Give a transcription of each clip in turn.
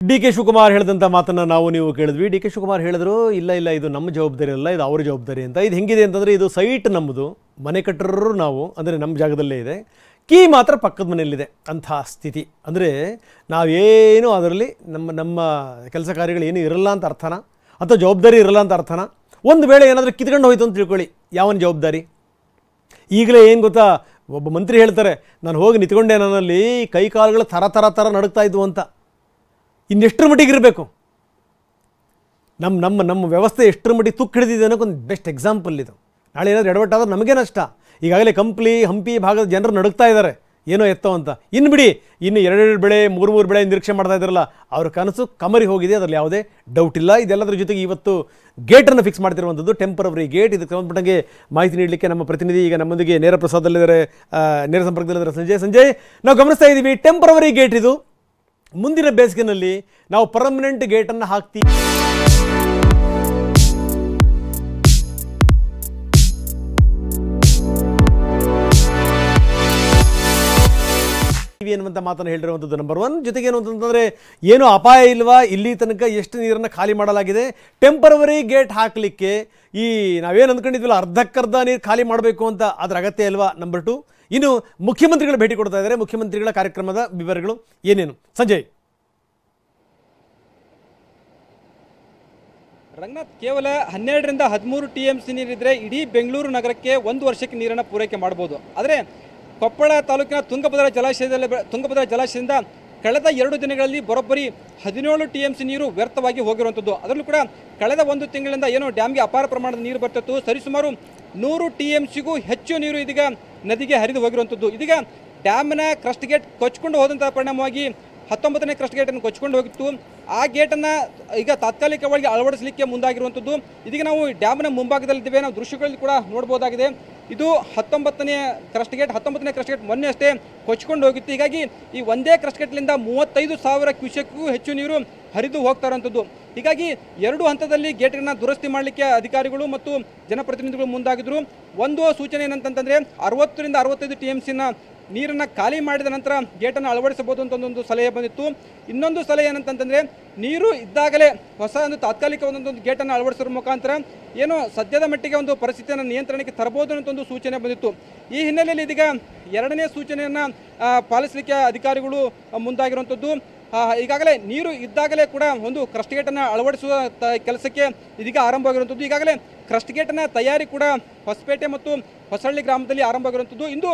D K Shivakumar ಹೇಳಿದಂಥ ಮಾತನ್ನು ನೀವು ಕೇಳಿದ್ವಿ. ಡಿ ಕೆ ಶಿವಕುಮಾರ್ ಹೇಳಿದ್ರು ಇಲ್ಲ ಇದು ನಮ್ಮ ಜವಾಬ್ದಾರಿ ಅಲ್ಲ, ಇದು ಅವರ ಜವಾಬ್ದಾರಿ ಅಂತ. ಇದು ಹೆಂಗಿದೆ ಅಂತಂದರೆ, ಇದು ಸೈಟ್ ನಮ್ಮದು, ಮನೆ ಕಟ್ಟರು ನಾವು, ಅಂದರೆ ನಮ್ಮ ಜಾಗದಲ್ಲೇ ಇದೆ, ಕೀ ಮಾತ್ರ ಪಕ್ಕದ ಮನೆಯಲ್ಲಿದೆ ಅಂಥ ಸ್ಥಿತಿ. ಅಂದರೆ ನಾವೇನು ಅದರಲ್ಲಿ ನಮ್ಮ ಕೆಲಸ ಕಾರ್ಯಗಳು ಏನೂ ಇರಲ್ಲ ಅಂತ ಅರ್ಥನ, ಅಥವಾ ಜವಾಬ್ದಾರಿ ಇರಲ್ಲ ಅಂತ ಅರ್ಥನ. ಒಂದು ವೇಳೆ ಏನಾದರೂ ಕಿತ್ಕೊಂಡು ಹೋಯ್ತು ಅಂತ ತಿಳ್ಕೊಳ್ಳಿ, ಯಾವನ ಜವಾಬ್ದಾರಿ? ಈಗಲೇ ಏನು ಗೊತ್ತಾ, ಒಬ್ಬ ಮಂತ್ರಿ ಹೇಳ್ತಾರೆ, ನಾನು ಹೋಗಿ ನಿಂತ್ಕೊಂಡೆ, ನನ್ನಲ್ಲಿ ಕೈ ಕಾಲುಗಳು ಥರ ನಡುಗ್ತಾ ಇದ್ವು ಅಂತ. ಇನ್ನೆಷ್ಟರ ಮಟ್ಟಿಗೆ ಇರಬೇಕು ನಮ್ಮ ವ್ಯವಸ್ಥೆ ಎಷ್ಟರ ಮಟ್ಟಿಗೆ ತುಕ್ಕು ಹಿಡಿದಿದೆ ಅನ್ನೋಕ್ಕೊಂದು ಬೆಸ್ಟ್ ಎಕ್ಸಾಂಪಲ್ ಇದು. ನಾಳೆ ಏನಾದರೂ ಎಡವಟ್ಟಾದ್ರೆ ನಮಗೇ ನಷ್ಟ. ಈಗಾಗಲೇ ಹಂಪಿ ಭಾಗದ ಜನರು ನಡುಗ್ತಾ ಇದ್ದಾರೆ, ಏನೋ ಎತ್ತೋ ಅಂತ. ಇನ್ನು ಬಿಡಿ, ಇನ್ನು 2 ಬೆಳೆ 3 ಬೆಳೆ ನಿರೀಕ್ಷೆ ಮಾಡ್ತಾ ಇದ್ದಾರಲ್ಲ, ಅವ್ರ ಕನಸು ಕಮರಿ ಹೋಗಿದೆ, ಅದರಲ್ಲಿ ಯಾವುದೇ ಡೌಟ್ ಇಲ್ಲ. ಇದೆಲ್ಲದರ ಜೊತೆಗೆ ಇವತ್ತು ಗೇಟನ್ನು ಫಿಕ್ಸ್ ಮಾಡ್ತಿರುವಂಥದ್ದು, ಟೆಂಪರವರಿ ಗೇಟ್. ಇದಕ್ಕೆ ಸಂಬಂಧಪಟ್ಟಂಗೆ ಮಾಹಿತಿ ನೀಡಲಿಕ್ಕೆ ನಮ್ಮ ಪ್ರತಿನಿಧಿ ಈಗ ನಮ್ಮೊಂದಿಗೆ ನೇರ ಪ್ರಸಾದದಲ್ಲಿದ್ದಾರೆ, ನೇರ ಸಂಪರ್ಕದಲ್ಲಿದ್ದಾರೆ ಸಂಜಯ್. ನಾವು ಗಮನಿಸ್ತಾ ಇದ್ದೀವಿ, ಟೆಂಪರವರಿ ಗೇಟ್ ಇದು. ಮುಂದಿನ ಬೇಸಿಗೆನಲ್ಲಿ ನಾವು ಪರ್ಮನೆಂಟ್ ಗೇಟನ್ನು ಹಾಕ್ತೀವಿ ಅನ್ನುವಂಥ ಮಾತನ್ನು ಹೇಳಿರುವಂಥದ್ದು ನಂಬರ್ 1. ಜೊತೆಗೆ ಏನು ಅಂತಂದರೆ, ಏನು ಅಪಾಯ ಇಲ್ವಾ, ಇಲ್ಲಿ ತನಕ ಎಷ್ಟು ನೀರನ್ನು ಖಾಲಿ ಮಾಡಲಾಗಿದೆ, ಟೆಂಪರವರಿ ಗೇಟ್ ಹಾಕಲಿಕ್ಕೆ ಈ ನಾವೇನು ಅಂದ್ಕೊಂಡಿದ್ವಲ್ಲ ಅರ್ಧಕ್ಕರ್ಧ ನೀರು ಖಾಲಿ ಮಾಡಬೇಕು ಅಂತ, ಅದರ ಅಗತ್ಯ ಇಲ್ವಾ? ನಂಬರ್ 2. ಇನ್ನು ಮುಖ್ಯಮಂತ್ರಿಗಳು ಭೇಟಿ ಕೊಡ್ತಾ ಇದ್ದಾರೆ, ಮುಖ್ಯಮಂತ್ರಿಗಳ ಕಾರ್ಯಕ್ರಮದ ವಿವರಗಳು ಏನೇನು ಸಂಜಯ್? ರಂಗನಾಥ್, ಕೇವಲ 12ರಿಂದ 13 TMC ನೀರಿದ್ರೆ ಇಡೀ ಬೆಂಗಳೂರು ನಗರಕ್ಕೆ 1 ವರ್ಷಕ್ಕೆ ನೀರನ್ನು ಪೂರೈಕೆ ಮಾಡಬಹುದು. ಆದರೆ ಕೊಪ್ಪಳ ತಾಲೂಕಿನ ತುಂಗಭದ್ರಾ ಜಲಾಶಯದಿಂದ ಕಳೆದ 2 ದಿನಗಳಲ್ಲಿ ಬರೋಬ್ಬರಿ 17 TMC ನೀರು ವ್ಯರ್ಥವಾಗಿ ಹೋಗಿರುವಂಥದ್ದು. ಅದರಲ್ಲೂ ಕೂಡ ಕಳೆದ 1 ತಿಂಗಳಿಂದ ಏನೋ ಡ್ಯಾಮ್ಗೆ ಅಪಾರ ಪ್ರಮಾಣದ ನೀರು ಬರ್ತಿತ್ತು, ಸರಿಸುಮಾರು 100 TMCಗೂ ಹೆಚ್ಚು ನೀರು ಇದೀಗ ನದಿಗೆ ಹರಿದು ಹೋಗಿರುವಂಥದ್ದು. ಇದೀಗ ಡ್ಯಾಮ್ನ ಕ್ರಸ್ಟ್ ಗೇಟ್ ಕೊಚ್ಕೊಂಡು ಹೋದಂಥ ಪರಿಣಾಮವಾಗಿ 19ನೇ ಕ್ರಸ್ಟ್ ಗೇಟನ್ನು ಕೊಚ್ಕೊಂಡು ಹೋಗಿತ್ತು. ಆ ಗೇಟನ್ನು ಈಗ ತಾತ್ಕಾಲಿಕವಾಗಿ ಅಳವಡಿಸಲಿಕ್ಕೆ ಮುಂದಾಗಿರುವಂಥದ್ದು. ಇದೀಗ ನಾವು ಡ್ಯಾಮ್ನ ಮುಂಭಾಗದಲ್ಲಿದ್ದೇವೆ, ನಾವು ದೃಶ್ಯಗಳಲ್ಲಿ ಕೂಡ ನೋಡ್ಬೋದಾಗಿದೆ. ಇದು 19ನೇ ಕ್ರಸ್ಟ್ ಗೇಟ್ ಮೊನ್ನೆ ಅಷ್ಟೇ ಕೊಚ್ಕೊಂಡು ಹೋಗಿತ್ತು. ಹೀಗಾಗಿ ಈ ಒಂದೇ ಕ್ರಸ್ಟ್ ಗೇಟ್ಲಿಂದ 35,000 ಕ್ಯೂಸೆಕ್ಗೂ ಹೆಚ್ಚು ನೀರು ಹರಿದು ಹೋಗ್ತಾ ಇರುವಂಥದ್ದು. ಹೀಗಾಗಿ 2 ಹಂತದಲ್ಲಿ ಗೇಟನ್ನು ದುರಸ್ತಿ ಮಾಡಲಿಕ್ಕೆ ಅಧಿಕಾರಿಗಳು ಮತ್ತು ಜನಪ್ರತಿನಿಧಿಗಳು ಮುಂದಾಗಿದ್ರು. ಒಂದು ಸೂಚನೆ ಏನಂತಂದರೆ 60ರಿಂದ 65 TMCನ ನೀರನ್ನು ಖಾಲಿ ಮಾಡಿದ ನಂತರ ಗೇಟನ್ನು ಅಳವಡಿಸಬಹುದು ಅಂತ ಒಂದು ಸಲಹೆ ಬಂದಿತ್ತು. ಇನ್ನೊಂದು ಸಲಹೆ ಏನಂತಂದರೆ, ನೀರು ಇದ್ದಾಗಲೇ ಹೊಸ ಒಂದು ತಾತ್ಕಾಲಿಕ ಒಂದು ಗೇಟನ್ನು ಅಳವಡಿಸೋದ್ರ ಮುಖಾಂತರ ಏನೋ ಸದ್ಯದ ಮಟ್ಟಿಗೆ ಒಂದು ಪರಿಸ್ಥಿತಿಯನ್ನು ನಿಯಂತ್ರಣಕ್ಕೆ ತರಬಹುದು ಅನ್ನೋ ಒಂದು ಸೂಚನೆ ಬಂದಿತ್ತು. ಈ ಹಿನ್ನೆಲೆಯಲ್ಲಿ ಇದೀಗ 2ನೇ ಸೂಚನೆಯನ್ನು ಪಾಲಿಸಲಿಕ್ಕೆ ಅಧಿಕಾರಿಗಳು ಮುಂದಾಗಿರುವಂಥದ್ದು. ಈಗಾಗಲೇ ನೀರು ಇದ್ದಾಗಲೇ ಕೂಡ ಒಂದು ಕ್ರಸ್ಟ್ ಗೇಟನ್ನು ಅಳವಡಿಸುವ ಕೆಲಸಕ್ಕೆ ಇದೀಗ ಆರಂಭವಾಗಿರುವಂಥದ್ದು. ಈಗಾಗಲೇ ಕ್ರಸ್ಟ್ ಗೇಟನ್ನ ತಯಾರಿ ಕೂಡ ಹೊಸಪೇಟೆ ಮತ್ತು ಹೊಸಳ್ಳಿ ಗ್ರಾಮದಲ್ಲಿ ಆರಂಭವಾಗಿರುವಂಥದ್ದು. ಇಂದು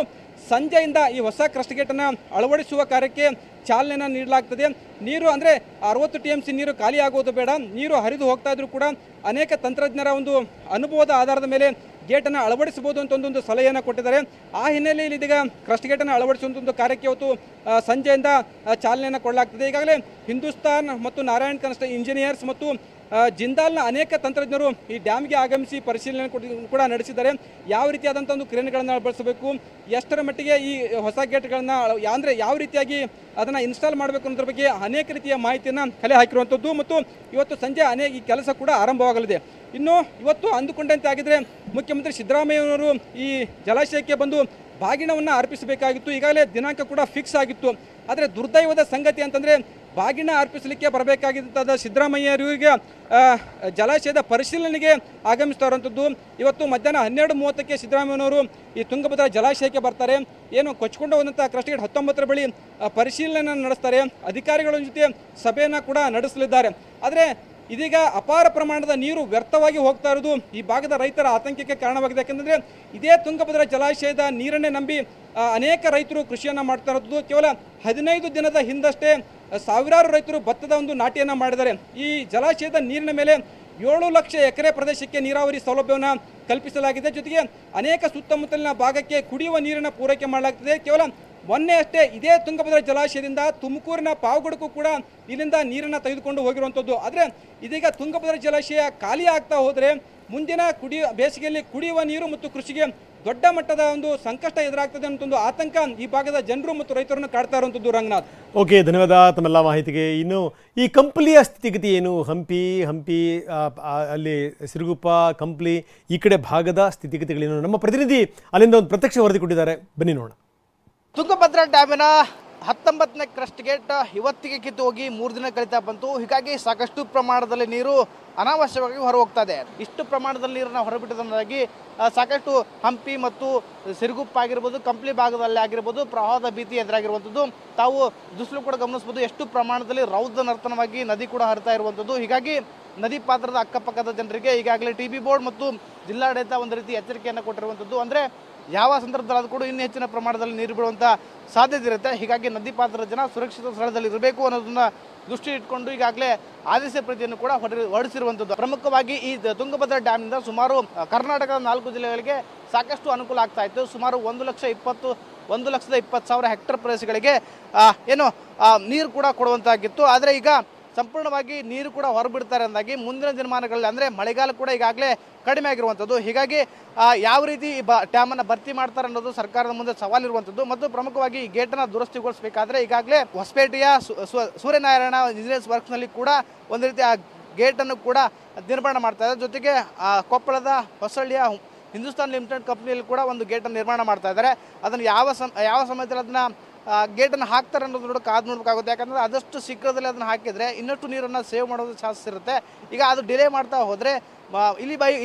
ಸಂಜೆಯಿಂದ ಈ ಹೊಸ ಕ್ರಸ್ಟ್ ಗೇಟನ್ನು ಅಳವಡಿಸುವ ಕಾರ್ಯಕ್ಕೆ ಚಾಲನೆಯನ್ನು ನೀಡಲಾಗ್ತದೆ. ನೀರು ಅಂದರೆ 60 TMC ನೀರು ಖಾಲಿ ಆಗೋದು ಬೇಡ, ನೀರು ಹರಿದು ಹೋಗ್ತಾ ಇದ್ರೂ ಕೂಡ ಅನೇಕ ತಂತ್ರಜ್ಞರ ಒಂದು ಅನುಭವದ ಆಧಾರದ ಮೇಲೆ ಗೇಟನ್ನು ಅಳವಡಿಸಬಹುದು ಅಂತ ಒಂದು ಸಲಹೆಯನ್ನು ಕೊಟ್ಟಿದ್ದಾರೆ. ಆ ಹಿನ್ನೆಲೆಯಲ್ಲಿ ಇದೀಗ ಕ್ರಸ್ಟ್ ಗೇಟನ್ನು ಅಳವಡಿಸುವಂಥ ಒಂದು ಕಾರ್ಯಕ್ಕೆ ಇವತ್ತು ಸಂಜೆಯಿಂದ ಚಾಲನೆಯನ್ನು ಕೊಡಲಾಗ್ತದೆ. ಈಗಾಗಲೇ ಹಿಂದೂಸ್ತಾನ್ ಮತ್ತು ನಾರಾಯಣ್ ಕನ್ಸ್ಟ್ರಕ್ಷನ್ ಇಂಜಿನಿಯರ್ಸ್ ಮತ್ತು ಜಿಂದಾಲ್ನ ಅನೇಕ ತಂತ್ರಜ್ಞರು ಈ ಡ್ಯಾಮ್ಗೆ ಆಗಮಿಸಿ ಪರಿಶೀಲನೆ ಕೂಡ ನಡೆಸಿದ್ದಾರೆ. ಯಾವ ರೀತಿಯಾದಂಥ ಒಂದು ಕ್ರೇನ್ಗಳನ್ನು ಅಳವಡಿಸಬೇಕು, ಎಷ್ಟರ ಮಟ್ಟಿಗೆ ಈ ಹೊಸ ಗೇಟ್ಗಳನ್ನು ಅಂದರೆ ಯಾವ ರೀತಿಯಾಗಿ ಅದನ್ನು ಇನ್ಸ್ಟಾಲ್ ಮಾಡಬೇಕು ಅನ್ನೋದ್ರ ಬಗ್ಗೆ ಅನೇಕ ರೀತಿಯ ಮಾಹಿತಿಯನ್ನು ಕಲೆ ಹಾಕಿರುವಂಥದ್ದು. ಮತ್ತು ಇವತ್ತು ಸಂಜೆ ಈ ಕೆಲಸ ಕೂಡ ಆರಂಭವಾಗಲಿದೆ. ಇನ್ನು ಇವತ್ತು ಅಂದುಕೊಂಡಂತೆ ಆಗಿದ್ರೆ ಮುಖ್ಯಮಂತ್ರಿ ಸಿದ್ದರಾಮಯ್ಯನವರು ಈ ಜಲಾಶಯಕ್ಕೆ ಬಂದು ಬಾಗಿಣವನ್ನು ಅರ್ಪಿಸಬೇಕಾಗಿತ್ತು. ಈಗಾಗಲೇ ದಿನಾಂಕ ಕೂಡ ಫಿಕ್ಸ್ ಆಗಿತ್ತು. ಆದರೆ ದುರ್ದೈವದ ಸಂಗತಿ ಅಂತಂದರೆ, ಬಾಗಿಣ ಅರ್ಪಿಸಲಿಕ್ಕೆ ಬರಬೇಕಾಗಿದ್ದ ಸಿದ್ದರಾಮಯ್ಯರಿಗೆ ಜಲಾಶಯದ ಪರಿಶೀಲನೆಗೆ ಆಗಮಿಸ್ತಾ ಇರುವಂಥದ್ದು. ಇವತ್ತು ಮಧ್ಯಾಹ್ನ 12:30ಕ್ಕೆ ಸಿದ್ದರಾಮಯ್ಯನವರು ಈ ತುಂಗಭದ್ರಾ ಜಲಾಶಯಕ್ಕೆ ಬರ್ತಾರೆ. ಏನು ಕೊಚ್ಕೊಂಡು ಹೋದಂಥ ಕ್ರಸ್ಟ್ ಗೇಟ್ 19ರ ಬಳಿ ಪರಿಶೀಲನೆ ನಡೆಸ್ತಾರೆ. ಅಧಿಕಾರಿಗಳ ಜೊತೆ ಸಭೆಯನ್ನು ಕೂಡ ನಡೆಸಲಿದ್ದಾರೆ. ಆದರೆ ಇದೀಗ ಅಪಾರ ಪ್ರಮಾಣದ ನೀರು ವ್ಯರ್ಥವಾಗಿ ಹೋಗ್ತಾ ಇರೋದು ಈ ಭಾಗದ ರೈತರ ಆತಂಕಕ್ಕೆ ಕಾರಣವಾಗಿದೆ. ಯಾಕೆಂದರೆ ಇದೇ ತುಂಗಭದ್ರಾ ಜಲಾಶಯದ ನೀರನ್ನೇ ನಂಬಿ ಅನೇಕ ರೈತರು ಕೃಷಿಯನ್ನು ಮಾಡ್ತಾ ಇರೋದು. ಕೇವಲ 15 ದಿನದ ಹಿಂದಷ್ಟೇ ಸಾವಿರಾರು ರೈತರು ಭತ್ತದ ಒಂದು ನಾಟಿಯನ್ನು ಮಾಡಿದ್ದಾರೆ. ಈ ಜಲಾಶಯದ ನೀರಿನ ಮೇಲೆ 7 ಲಕ್ಷ ಎಕರೆ ಪ್ರದೇಶಕ್ಕೆ ನೀರಾವರಿ ಸೌಲಭ್ಯವನ್ನು ಕಲ್ಪಿಸಲಾಗಿದೆ. ಜೊತೆಗೆ ಅನೇಕ ಸುತ್ತಮುತ್ತಲಿನ ಭಾಗಕ್ಕೆ ಕುಡಿಯುವ ನೀರಿನ ಪೂರೈಕೆ ಮಾಡಲಾಗ್ತದೆ. ಕೇವಲ ಮೊನ್ನೆ ಅಷ್ಟೇ ಇದೇ ತುಂಗಭದ್ರಾ ಜಲಾಶಯದಿಂದ ತುಮಕೂರಿನ ಪಾವಗಡಕ್ಕೂ ಕೂಡ ಇಲ್ಲಿಂದ ನೀರನ್ನು ತೆಗೆದುಕೊಂಡು ಹೋಗಿರುವಂಥದ್ದು. ಆದರೆ ಇದೀಗ ತುಂಗಭದ್ರಾ ಜಲಾಶಯ ಖಾಲಿ ಆಗ್ತಾ ಹೋದರೆ ಮುಂದಿನ ಬೇಸಿಗೆಯಲ್ಲಿ ಕುಡಿಯುವ ನೀರು ಮತ್ತು ಕೃಷಿಗೆ ದೊಡ್ಡ ಮಟ್ಟದ ಒಂದು ಸಂಕಷ್ಟ ಎದುರಾಗ್ತದೆ ಅಂತ ಒಂದು ಆತಂಕ ಈ ಭಾಗದ ಜನರು ಮತ್ತು ರೈತರನ್ನು ಕಾಡ್ತಾ ಇರುವಂಥದ್ದು. ರಂಗನಾಥ್, ಓಕೆ, ಧನ್ಯವಾದ ತಮ್ಮೆಲ್ಲ ಮಾಹಿತಿಗೆ. ಇನ್ನು ಈ ಕಂಪ್ಲಿಯ ಸ್ಥಿತಿಗತಿ ಏನು? ಹಂಪಿ ಅಲ್ಲಿ ಸಿರುಗುಪ್ಪ, ಕಂಪ್ಲಿ ಈ ಕಡೆ ಭಾಗದ ಸ್ಥಿತಿಗತಿಗಳೇನು? ನಮ್ಮ ಪ್ರತಿನಿಧಿ ಅಲ್ಲಿಂದ ಒಂದು ಪ್ರತ್ಯಕ್ಷ ವರದಿ ಕೊಟ್ಟಿದ್ದಾರೆ, ಬನ್ನಿ ನೋಡೋಣ. ತುಂಗಭದ್ರಾ ಡ್ಯಾಮಿನ 19ನೇ ಕ್ರಸ್ಟ್ ಗೇಟ್ ಇವತ್ತಿಗೆ ಕಿತ್ತು ಹೋಗಿ 3 ದಿನ ಕಳೀತಾ ಬಂತು. ಹೀಗಾಗಿ ಸಾಕಷ್ಟು ಪ್ರಮಾಣದಲ್ಲಿ ನೀರು ಅನಾವಶ್ಯಕವಾಗಿ ಹೊರ ಹೋಗ್ತಾ ಇದೆ. ಇಷ್ಟು ಪ್ರಮಾಣದಲ್ಲಿ ನೀರನ್ನು ಹೊರಬಿಟ್ಟಿದ್ದರಿಂದಾಗಿ ಸಾಕಷ್ಟು ಹಂಪಿ ಮತ್ತು ಸಿರುಗುಪ್ಪ ಆಗಿರ್ಬೋದು, ಕಂಪ್ಲಿ ಭಾಗದಲ್ಲಿ ಆಗಿರ್ಬೋದು ಪ್ರವಾಹದ ಭೀತಿ ಎದುರಾಗಿರುವಂಥದ್ದು. ತಾವು ದೃಶ್ಯ ಕೂಡ ಗಮನಿಸಬಹುದು, ಎಷ್ಟು ಪ್ರಮಾಣದಲ್ಲಿ ರೌದ್ರ ನರ್ತನವಾಗಿ ನದಿ ಕೂಡ ಹರಿತಾ ಇರುವಂಥದ್ದು. ಹೀಗಾಗಿ ನದಿ ಪಾತ್ರದ ಅಕ್ಕಪಕ್ಕದ ಜನರಿಗೆ ಈಗಾಗಲೇ ಟಿಬಿ ಬೋರ್ಡ್ ಮತ್ತು ಜಿಲ್ಲಾಡಳಿತ ಒಂದು ರೀತಿ ಎಚ್ಚರಿಕೆಯನ್ನು ಕೊಟ್ಟಿರುವಂಥದ್ದು. ಅಂದರೆ ಯಾವ ಸಂದರ್ಭದಲ್ಲಾದರೂ ಕೂಡ ಇನ್ನೂ ಹೆಚ್ಚಿನ ಪ್ರಮಾಣದಲ್ಲಿ ನೀರು ಬೀಳುವಂಥ ಸಾಧ್ಯತೆ ಇರುತ್ತೆ. ಹೀಗಾಗಿ ನದಿ ಪಾತ್ರದ ಜನ ಸುರಕ್ಷಿತ ಸ್ಥಳದಲ್ಲಿ ಇರಬೇಕು ಅನ್ನೋದನ್ನ ದೃಷ್ಟಿ ಇಟ್ಕೊಂಡು ಈಗಾಗಲೇ ಆದೇಶ ಪ್ರತಿಯನ್ನು ಕೂಡ ಹೊರಡಿಸಿರುವಂಥದ್ದು. ಪ್ರಮುಖವಾಗಿ ಈ ತುಂಗಭದ್ರಾ ಡ್ಯಾಮ್ನಿಂದ ಸುಮಾರು ಕರ್ನಾಟಕದ 4 ಜಿಲ್ಲೆಗಳಿಗೆ ಸಾಕಷ್ಟು ಅನುಕೂಲ ಆಗ್ತಾ ಇತ್ತು. ಸುಮಾರು 1,20,000 ಹೆಕ್ಟೇರ್ ಪ್ರದೇಶಗಳಿಗೆ ನೀರು ಕೂಡ ಕೊಡುವಂತಾಗಿತ್ತು. ಆದರೆ ಈಗ ಸಂಪೂರ್ಣವಾಗಿ ನೀರು ಕೂಡ ಹೊರಬಿಡ್ತಾರೆ ಅಂದಾಗಿ ಮುಂದಿನ ದಿನಮಾನಗಳಲ್ಲಿ ಅಂದರೆ ಮಳೆಗಾಲ ಕೂಡ ಈಗಾಗಲೇ ಕಡಿಮೆ ಆಗಿರುವಂಥದ್ದು. ಹೀಗಾಗಿ ಯಾವ ರೀತಿ ಈ ಡ್ಯಾಮನ್ನು ಭರ್ತಿ ಮಾಡ್ತಾರೆ ಅನ್ನೋದು ಸರ್ಕಾರದ ಮುಂದೆ ಸವಾಲಿರುವಂಥದ್ದು. ಮತ್ತು ಪ್ರಮುಖವಾಗಿ ಈ ಗೇಟನ್ನು ದುರಸ್ತಿಗೊಳಿಸಬೇಕಾದ್ರೆ ಈಗಾಗಲೇ ಹೊಸಪೇಟೆಯ ಸೂರ್ಯನಾರಾಯಣ ಇಂಜಿನಿಯರ್ಸ್ ವರ್ಕ್ಸ್ನಲ್ಲಿ ಕೂಡ ಒಂದು ರೀತಿ ಆ ಗೇಟನ್ನು ಕೂಡ ನಿರ್ಮಾಣ ಮಾಡ್ತಾ ಇದ್ದಾರೆ. ಜೊತೆಗೆ ಕೊಪ್ಪಳದ ಹೊಸಳ್ಳಿಯ ಹಿಂದೂಸ್ತಾನ್ ಲಿಮಿಟೆಡ್ ಕಂಪ್ನಿಯಲ್ಲಿ ಕೂಡ ಒಂದು ಗೇಟನ್ನು ನಿರ್ಮಾಣ ಮಾಡ್ತಾ ಇದ್ದಾರೆ. ಅದನ್ನು ಯಾವ ಸಮಯದಲ್ಲಿ ಅದನ್ನು ಗೇಟನ್ನು ಹಾಕ್ತಾರೆ ಅನ್ನೋದು ಕಾದು ನೋಡಬೇಕಾಗುತ್ತೆ. ಯಾಕಂದರೆ ಆದಷ್ಟು ಶೀಘ್ರದಲ್ಲಿ ಅದನ್ನು ಹಾಕಿದರೆ ಇನ್ನಷ್ಟು ನೀರನ್ನು ಸೇವ್ ಮಾಡೋದು ಚಾನ್ಸಸ್ ಇರುತ್ತೆ. ಈಗ ಅದು ಡಿಲೇ ಮಾಡ್ತಾ ಹೋದರೆ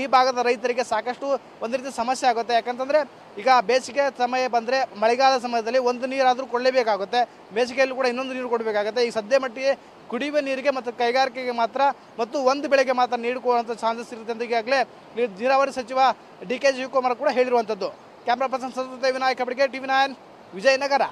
ಈ ಭಾಗದ ರೈತರಿಗೆ ಸಾಕಷ್ಟು ಒಂದು ರೀತಿ ಸಮಸ್ಯೆ ಆಗುತ್ತೆ. ಯಾಕಂತಂದರೆ ಈಗ ಬೇಸಿಗೆ ಸಮಯ ಬಂದರೆ ಮಳೆಗಾಲ ಸಮಯದಲ್ಲಿ ಒಂದು ನೀರಾದರೂ ಕೊಳ್ಳೇಬೇಕಾಗುತ್ತೆ, ಬೇಸಿಗೆಯಲ್ಲಿ ಕೂಡ ಇನ್ನೊಂದು ನೀರು ಕೊಡಬೇಕಾಗುತ್ತೆ. ಈಗ ಸದ್ಯ ಮಟ್ಟಿಗೆ ಕುಡಿಯುವ ನೀರಿಗೆ ಮತ್ತು ಕೈಗಾರಿಕೆಗೆ ಮಾತ್ರ ಮತ್ತು ಒಂದು ಬೆಳೆಗೆ ಮಾತ್ರ ನೀರು ಕೊಡುವಂಥ ಚಾನ್ಸಸ್ ಇರುತ್ತೆ ಅಂತ ಈಗಾಗಲೇ ನೀರಾವರಿ ಸಚಿವ ಡಿ ಕೆ ಶಿವಕುಮಾರ್ ಕೂಡ ಹೇಳಿರುವಂಥದ್ದು. ಕ್ಯಾಮ್ರಾ ಪರ್ಸನ್ ಸತತ ವಿನಾಯಕ್ ಅವರಿಗೆ TV9 ವಿಜಯನಗರ.